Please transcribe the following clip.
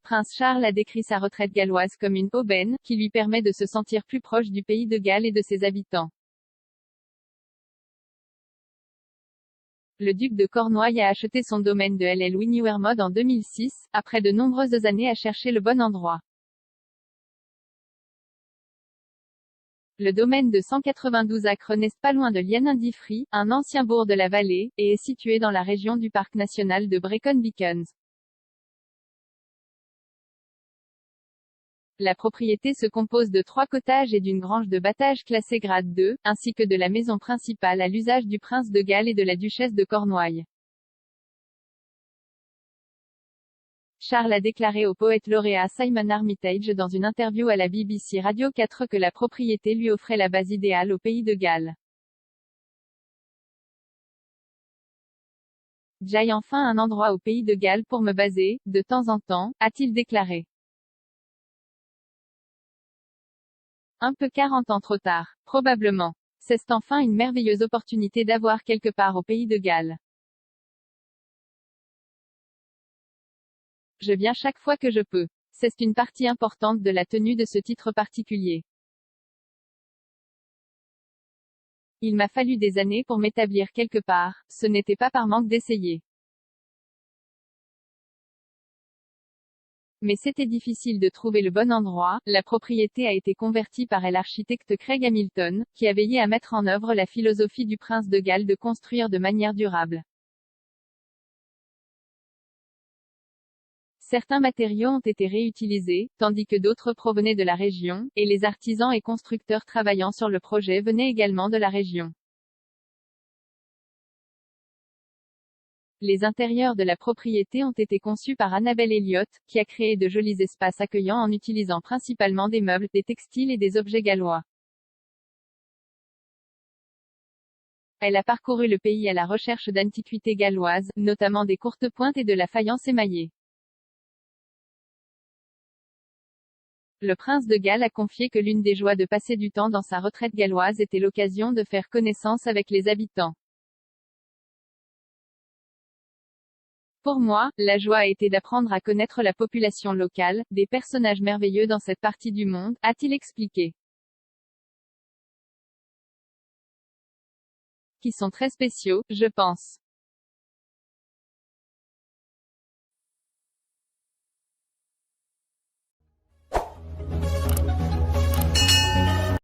Prince Charles a décrit sa retraite galloise comme une aubaine, qui lui permet de se sentir plus proche du pays de Galles et de ses habitants. Le duc de Cornouailles a acheté son domaine de Ll Winiwermod en 2006, après de nombreuses années à chercher le bon endroit. Le domaine de 192 acres n'est pas loin de Llanandifrey, un ancien bourg de la vallée, et est situé dans la région du parc national de Brecon Beacons. La propriété se compose de 3 cottages et d'une grange de battage classée grade 2, ainsi que de la maison principale à l'usage du prince de Galles et de la duchesse de Cornouailles. Charles a déclaré au poète lauréat Simon Armitage dans une interview à la BBC Radio 4 que la propriété lui offrait la base idéale au pays de Galles. J'ai enfin un endroit au pays de Galles pour me baser, de temps en temps, a-t-il déclaré. Un peu 40 ans trop tard, probablement. C'est enfin une merveilleuse opportunité d'avoir quelque part au pays de Galles. Je viens chaque fois que je peux. C'est une partie importante de la tenue de ce titre particulier. Il m'a fallu des années pour m'établir quelque part, ce n'était pas par manque d'essayer. Mais c'était difficile de trouver le bon endroit. La propriété a été convertie par l'architecte Craig Hamilton, qui a veillé à mettre en œuvre la philosophie du prince de Galles de construire de manière durable. Certains matériaux ont été réutilisés, tandis que d'autres provenaient de la région, et les artisans et constructeurs travaillant sur le projet venaient également de la région. Les intérieurs de la propriété ont été conçus par Annabelle Elliott, qui a créé de jolis espaces accueillants en utilisant principalement des meubles, des textiles et des objets gallois. Elle a parcouru le pays à la recherche d'antiquités galloises, notamment des courtes pointes et de la faïence émaillée. Le prince de Galles a confié que l'une des joies de passer du temps dans sa retraite galloise était l'occasion de faire connaissance avec les habitants. Pour moi, la joie a été d'apprendre à connaître la population locale, des personnages merveilleux dans cette partie du monde, a-t-il expliqué. Qui sont très spéciaux, je pense.